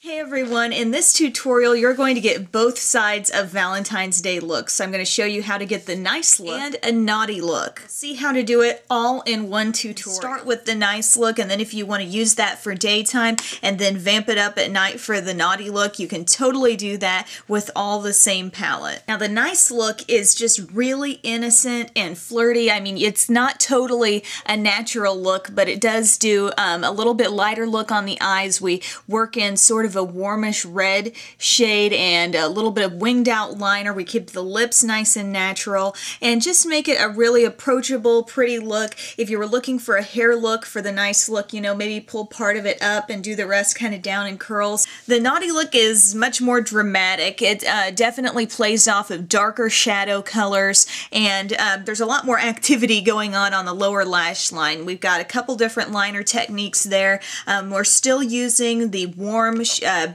Hey everyone, in this tutorial you're going to get both sides of Valentine's Day looks. So I'm going to show you how to get the nice look and a naughty look. See how to do it all in one tutorial. Start with the nice look, and then if you want to use that for daytime and then vamp it up at night for the naughty look, you can totally do that with all the same palette. Now the nice look is just really innocent and flirty. I mean, it's not totally a natural look, but it does do a little bit lighter look on the eyes. We work in sort of a warmish red shade and a little bit of winged out liner. We keep the lips nice and natural and just make it a really approachable, pretty look. If you were looking for a hair look for the nice look, you know, maybe pull part of it up and do the rest kind of down in curls. The naughty look is much more dramatic. It definitely plays off of darker shadow colors, and there's a lot more activity going on the lower lash line. We've got a couple different liner techniques there. We're still using the warm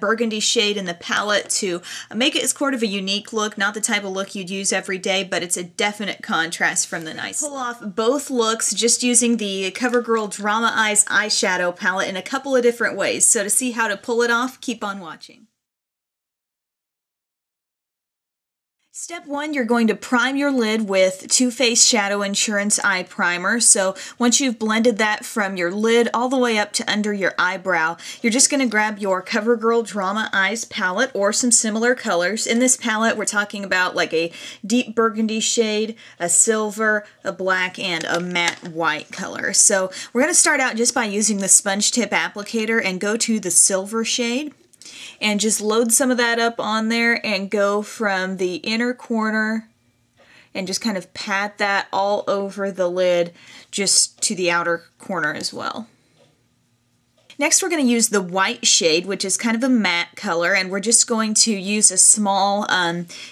burgundy shade in the palette to make it sort of a unique look, not the type of look you'd use every day, but it's a definite contrast from the nice. Pull off both looks just using the CoverGirl Drama Eyes eyeshadow palette in a couple of different ways. So to see how to pull it off, keep on watching. Step 1, you're going to prime your lid with Too Faced Shadow Insurance Eye Primer. So once you've blended that from your lid all the way up to under your eyebrow, you're just going to grab your CoverGirl Drama Eyes palette or some similar colors. In this palette, we're talking about like a deep burgundy shade, a silver, a black, and a matte white color. So we're going to start out just by using the sponge tip applicator and go to the silver shade. And just load some of that up on there and go from the inner corner and just kind of pat that all over the lid just to the outer corner as well. Next we're going to use the white shade, which is kind of a matte color, and we're just going to use a small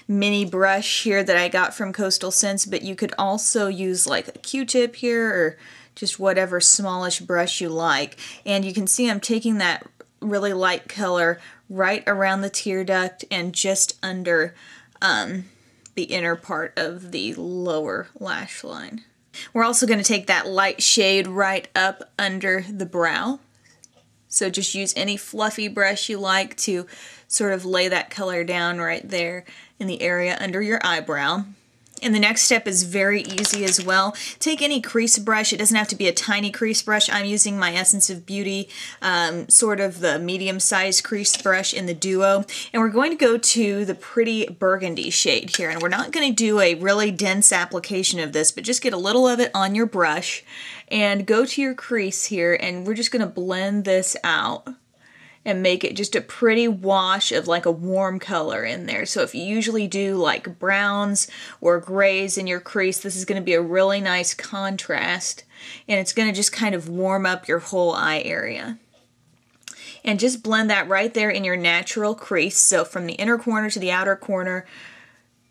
mini brush here that I got from Coastal Scents, but you could also use like a Q-tip here or just whatever smallish brush you like. And you can see I'm taking that really light color right around the tear duct and just under the inner part of the lower lash line. We're also going to take that light shade right up under the brow. So just use any fluffy brush you like to sort of lay that color down right there in the area under your eyebrow. And the next step is very easy as well. Take any crease brush. It doesn't have to be a tiny crease brush. I'm using my Essence of Beauty, sort of the medium-sized crease brush in the Duo. And we're going to go to the pretty burgundy shade here. And we're not going to do a really dense application of this, but just get a little of it on your brush and go to your crease here, and we're just going to blend this out and make it just a pretty wash of like a warm color in there. So if you usually do like browns or grays in your crease, this is going to be a really nice contrast, and it's going to just kind of warm up your whole eye area. And just blend that right there in your natural crease. So from the inner corner to the outer corner,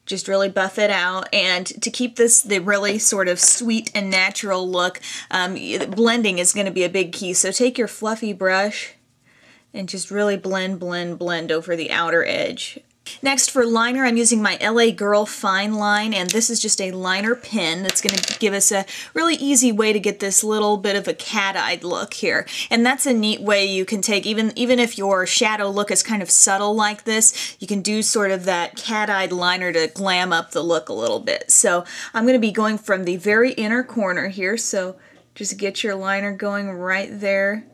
just really buff it out. And to keep this the really sort of sweet and natural look, blending is going to be a big key. So take your fluffy brush and just really blend, blend, blend over the outer edge. Next for liner, I'm using my LA Girl Fineline, and this is just a liner pen that's going to give us a really easy way to get this little bit of a cat-eyed look here. And that's a neat way you can take, even if your shadow look is kind of subtle like this, you can do sort of that cat-eyed liner to glam up the look a little bit. So I'm going to be going from the very inner corner here, so just get your liner going right there,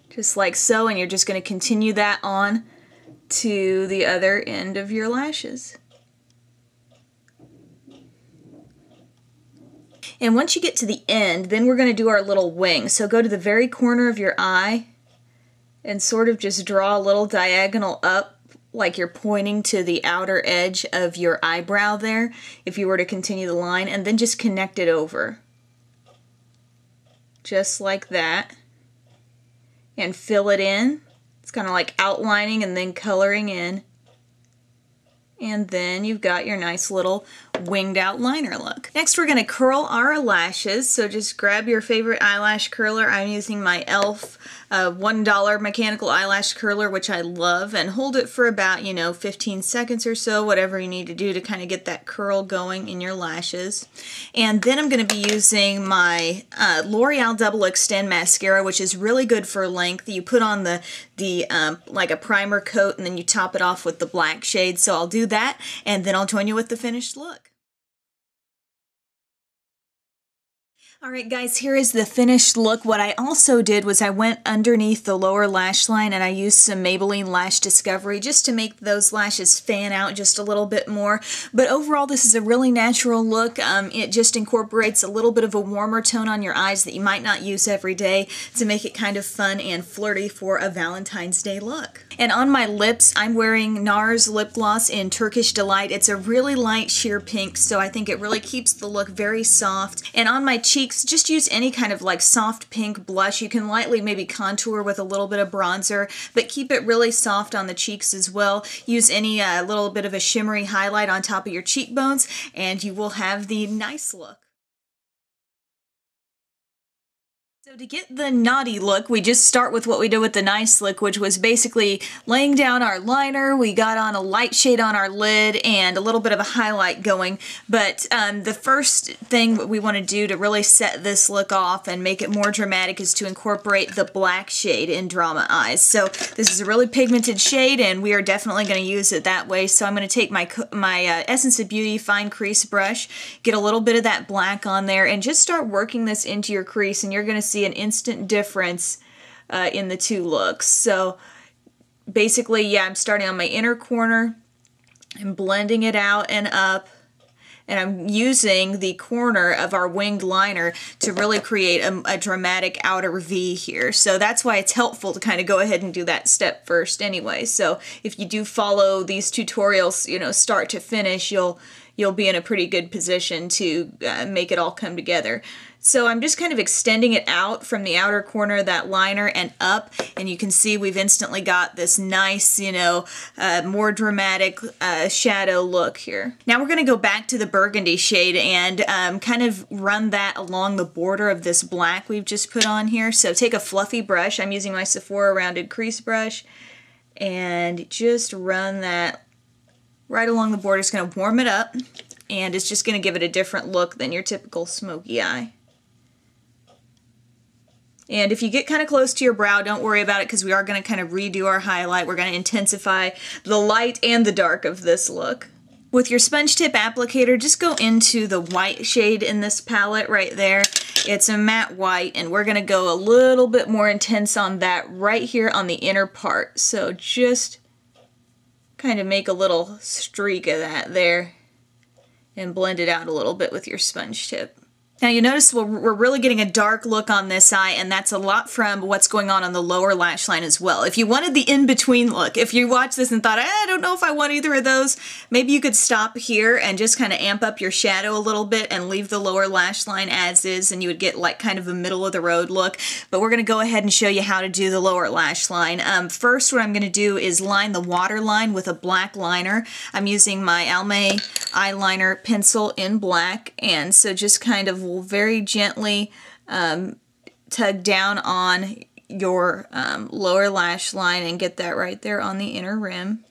just like so, and you're just going to continue that on to the other end of your lashes. And once you get to the end, then we're going to do our little wing. So go to the very corner of your eye and sort of just draw a little diagonal up like you're pointing to the outer edge of your eyebrow there, if you were to continue the line, and then just connect it over. Just like that. And fill it in. It's kind of like outlining and then coloring in. And then you've got your nice little winged out liner look. Next we're going to curl our lashes. So just grab your favorite eyelash curler. I'm using my e.l.f. $1 mechanical eyelash curler, which I love, and hold it for about, 15 seconds or so, whatever you need to do to kind of get that curl going in your lashes. And then I'm going to be using my L'Oreal Double Extend Mascara, which is really good for length. You put on the like a primer coat and then you top it off with the black shade. So I'll do that and then I'll join you with the finished look. Alright guys, here is the finished look. What I also did was I went underneath the lower lash line and I used some Maybelline Lash Discovery just to make those lashes fan out just a little bit more. But overall this is a really natural look. It just incorporates a little bit of a warmer tone on your eyes that you might not use every day to make it kind of fun and flirty for a Valentine's Day look. And on my lips, I'm wearing Nars lip gloss in Turkish Delight. It's a really light sheer pink, so I think it really keeps the look very soft. And on my cheeks, just use any kind of like soft pink blush. You can lightly maybe contour with a little bit of bronzer, but keep it really soft on the cheeks as well. Use any little bit of a shimmery highlight on top of your cheekbones, and you will have the nice look. So to get the naughty look, we just start with what we did with the nice look, which was basically laying down our liner. We got on a light shade on our lid and a little bit of a highlight going. But the first thing we want to do to really set this look off and make it more dramatic is to incorporate the black shade in Drama Eyes. So this is a really pigmented shade and we are definitely going to use it that way. So I'm going to take my Essence of Beauty fine crease brush, get a little bit of that black on there, and just start working this into your crease, and you're going to see an instant difference in the two looks. So basically, yeah, I'm starting on my inner corner and blending it out and up, and I'm using the corner of our winged liner to really create a dramatic outer V here. So that's why it's helpful to kind of go ahead and do that step first anyway. So if you do follow these tutorials, start to finish, you'll be in a pretty good position to make it all come together. So I'm just kind of extending it out from the outer corner of that liner and up, and you can see we've instantly got this nice, more dramatic shadow look here. Now we're going to go back to the burgundy shade and kind of run that along the border of this black we've just put on here. So take a fluffy brush, I'm using my Sephora rounded crease brush, and just run that right along the border. It's going to warm it up, and it's just going to give it a different look than your typical smoky eye. And if you get kind of close to your brow, don't worry about it because we are going to kind of redo our highlight. We're going to intensify the light and the dark of this look. With your sponge tip applicator, just go into the white shade in this palette right there. It's a matte white, and we're going to go a little bit more intense on that right here on the inner part. So just kind of make a little streak of that there and blend it out a little bit with your sponge tip. Now you notice we're really getting a dark look on this eye, and that's a lot from what's going on the lower lash line as well. If you wanted the in-between look, if you watched this and thought, I don't know if I want either of those, maybe you could stop here and just kind of amp up your shadow a little bit and leave the lower lash line as is, and you would get like kind of a middle-of-the-road look. But we're going to go ahead and show you how to do the lower lash line. First, what I'm going to do is line the waterline with a black liner. I'm using my Almay eyeliner pencil in black, and so just kind of will very gently tug down on your lower lash line and get that right there on the inner rim.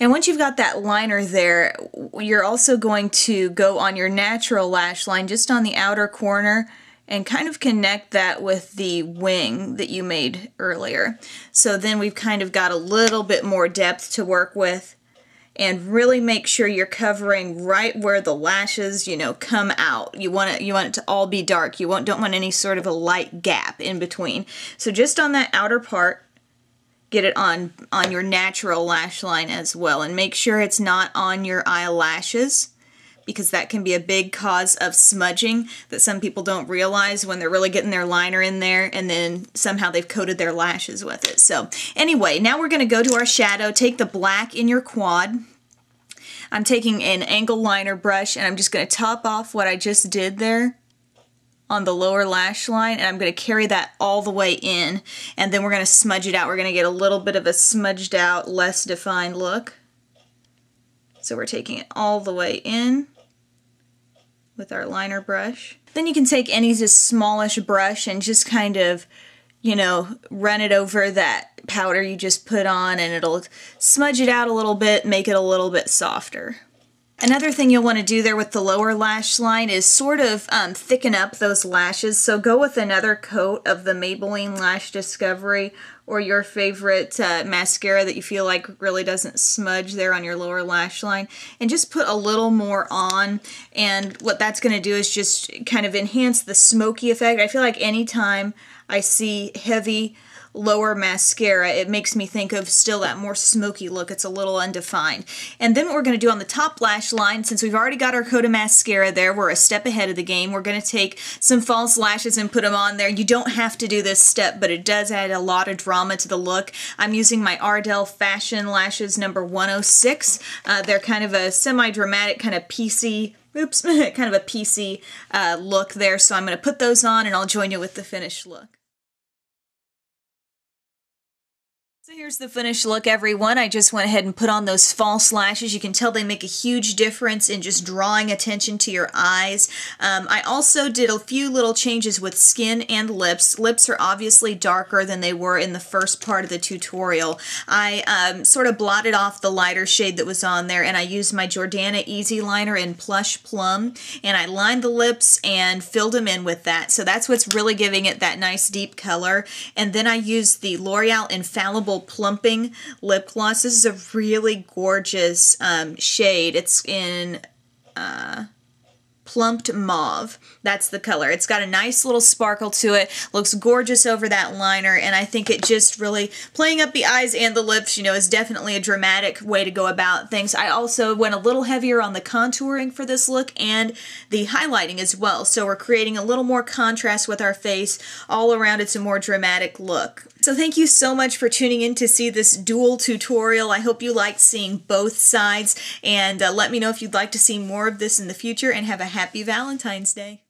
And once you've got that liner there, you're also going to go on your natural lash line just on the outer corner and kind of connect that with the wing that you made earlier. So then we've kind of got a little bit more depth to work with. And really make sure you're covering right where the lashes, come out. You want it to all be dark. You don't want any sort of a light gap in between. So just on that outer part, get it on your natural lash line as well. And make sure it's not on your eyelashes, because that can be a big cause of smudging that some people don't realize when they're really getting their liner in there and then somehow they've coated their lashes with it. So anyway, now we're going to go to our shadow. Take the black in your quad. I'm taking an angle liner brush and I'm just going to top off what I just did there on the lower lash line, and I'm going to carry that all the way in, and then we're going to smudge it out. We're going to get a little bit of a smudged out, less defined look. So we're taking it all the way in with our liner brush. Then you can take any just smallish brush and just kind of, you know, run it over that powder you just put on, and it'll smudge it out a little bit, make it a little bit softer. Another thing you'll want to do there with the lower lash line is sort of thicken up those lashes. So go with another coat of the Maybelline Lash Discovery or your favorite mascara that you feel like really doesn't smudge there on your lower lash line, and just put a little more on. And what that's going to do is just kind of enhance the smoky effect. I feel like anytime I see heavy lower mascara, it makes me think of still that more smoky look. It's a little undefined. And then what we're going to do on the top lash line, since we've already got our coat of mascara there, we're a step ahead of the game. We're going to take some false lashes and put them on there. You don't have to do this step, but it does add a lot of drama to the look. I'm using my Ardell Fashion Lashes number 106. They're kind of a semi-dramatic, kind of piecey, kind of a piecey look there. So I'm going to put those on and I'll join you with the finished look. So here's the finished look, everyone. I just went ahead and put on those false lashes. You can tell they make a huge difference in just drawing attention to your eyes. I also did a few little changes with skin and lips. Lips are obviously darker than they were in the first part of the tutorial. I sort of blotted off the lighter shade that was on there, and I used my Jordana Easyliner in Plush Plum, and I lined the lips and filled them in with that. So that's what's really giving it that nice deep color. And then I used the L'Oreal Infallible Plumping lip gloss. This is a really gorgeous shade. It's in Plump Mauve. That's the color. It's got a nice little sparkle to it. Looks gorgeous over that liner, and I think it just really, playing up the eyes and the lips, you know, is definitely a dramatic way to go about things. I also went a little heavier on the contouring for this look and the highlighting as well. So we're creating a little more contrast with our face. All around, it's a more dramatic look. So thank you so much for tuning in to see this dual tutorial. I hope you liked seeing both sides, and let me know if you'd like to see more of this in the future, and have a happy Valentine's Day.